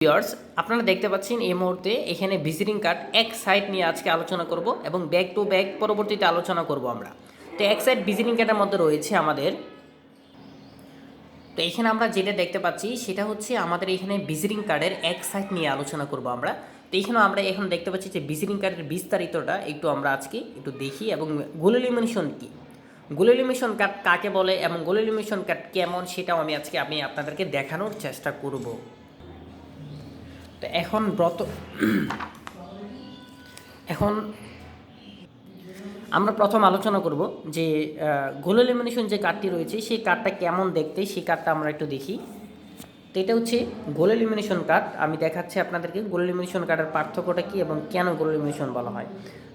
Viewers, আপনারা দেখতে পাচ্ছেন এই মুহূর্তে এখানে ভিজিটিং কার্ড এক সাইড নিয়ে আজকে আলোচনা করব এবং ব্যাক টু ব্যাক পরবর্তীতে আলোচনা করব আমরা। তো এক সাইড ভিজিটিং কার্ডের মধ্যে রয়েছে আমাদের, তো এখানে আমরা যেটা দেখতে পাচ্ছি সেটা হচ্ছে আমাদের এখানে ভিজিটিং কার্ডের এক সাইড নিয়ে আলোচনা করব আমরা। তো এখানে আমরা এখন দেখতে পাচ্ছি যে ভিজিটিং কার্ডের বিস্তারিতটা একটু আমরা আজকে একটু দেখি এবং গোল এলিমিনেশন কী, গোল এলিমিনেশন কার্ড কাকে বলে এবং গোল এলিমিনেশন কার্ড কেমন সেটাও আমি আপনাদেরকে দেখানোর চেষ্টা করব। তো এখন আমরা প্রথম আলোচনা করব যে গোল এলিমিনেশন যে কার্ডটি রয়েছে সেই কার্ডটা কেমন দেখতে, সেই কার্ডটা আমরা একটু দেখি। তো এটা হচ্ছে গোল এলিমিনেশন কার্ড। আমি দেখাচ্ছি আপনাদেরকে গোল এলিমিনেশন কার্ডের পার্থক্যটা কী এবং কেন গোল এলিমিনেশন বলা হয়।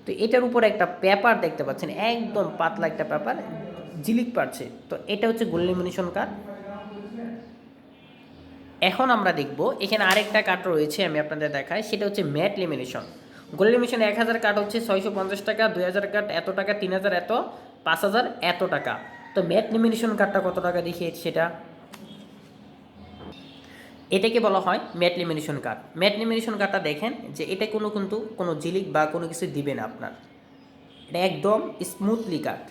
তো এটার উপরে একটা পেপার দেখতে পাচ্ছেন, একদম পাতলা একটা পেপার ঝিলিক পাচ্ছে। তো এটা হচ্ছে গোল এলিমিনেশন কার্ড। এখন আমরা দেখব এখানে আরেকটা কার্ড রয়েছে, আমি আপনাদের দেখাই, সেটা হচ্ছে ম্যাট লিমিনেশন। গোল লিমিনেশন 1000 কার্ড হচ্ছে 650 টাকা, 2000 কার্ড এত টাকা, 3000 এত, 5000 এত টাকা। তো ম্যাট লিমিনেশন কার্ডটা কত টাকা দেখি সেটা, এটাকে বলা হয় ম্যাট লিমিনেশন কার্ড। ম্যাট লিমিনেশন কার্ডটা দেখেন যে এটা কিন্তু কোনো জিলিক বা কোনো কিছু দিবে না আপনার, এটা একদম স্মুথলি কাট।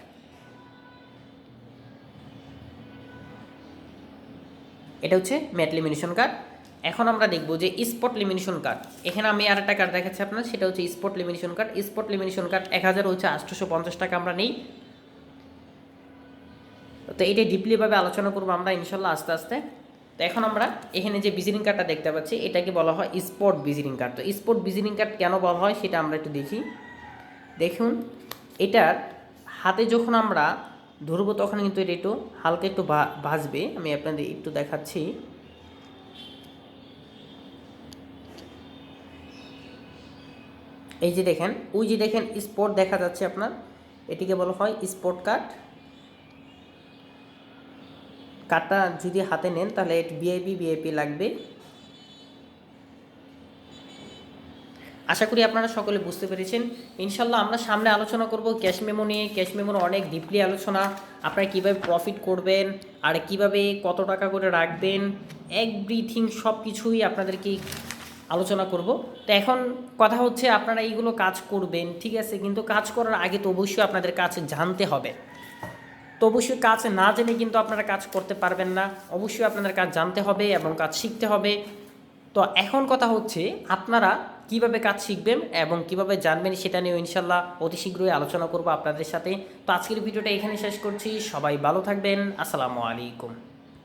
এটা হচ্ছে ম্যাট লিমিনেশন কার্ড। এখন আমরা দেখব যে স্পট লিমিনেশন কার্ড। এখানে আমি আর একটা কার্ড দেখাচ্ছি আপনার, সেটা হচ্ছে স্পট লিমিনেশন কার্ড। স্পট লিমিনেশন কার্ড 1000 হচ্ছে 850 টাকা আমরা নেই। তো এইটা ডিপলিভাবে আলোচনা করবো আমরা ইনশাল্লাহ আস্তে আস্তে। তো এখন আমরা এখানে যে ভিজিটিং কার্ডটা দেখতে পাচ্ছি এটাকে বলা হয় স্পট ভিজিটিং কার্ড। তো স্পট ভিজিটিং কার্ড কেন বলা হয় সেটা আমরা একটু দেখি। দেখুন, এটার হাতে যখন আমরা ধরবো তখন কিন্তু এটা একটু হালকা একটু ভাসবে। আমি আপনাদের একটু দেখাচ্ছি। এই যে দেখেন, ওই যে দেখেন স্পট দেখা যাচ্ছে আপনার, এটিকে বলা হয় স্পট কার্ড। কার্ডটা যদি হাতে নেন তাহলে একটু ভিআইপি লাগবে। আশা করি আপনারা সকলে বুঝতে পেরেছেন। ইনশাল্লাহ আমরা সামনে আলোচনা করব ক্যাশ মেমো নিয়ে। ক্যাশ মেমোর অনেক ডিপলি আলোচনা, আপনারা কীভাবে প্রফিট করবেন আর কিভাবে কত টাকা করে রাখবেন, এভরিথিং সব কিছুই আপনাদেরকে আলোচনা করব। তো এখন কথা হচ্ছে আপনারা এইগুলো কাজ করবেন, ঠিক আছে, কিন্তু কাজ করার আগে তো অবশ্যই আপনাদের কাজ জানতে হবে। তো অবশ্যই কাজ না জেনে কিন্তু আপনারা কাজ করতে পারবেন না, অবশ্যই আপনাদের কাজ জানতে হবে এবং কাজ শিখতে হবে। তো এখন কথা হচ্ছে আপনারা কিভাবে কাজ শিখবেন এবং কিভাবে জানবেন সেটা নিয়ে ইনশাল্লাহ অতি শীঘ্রই আলোচনা করব আপনাদের সাথে। তো আজকের ভিডিওটা এখানে শেষ করছি। সবাই ভালো থাকবেন। আসসালামু আলাইকুম।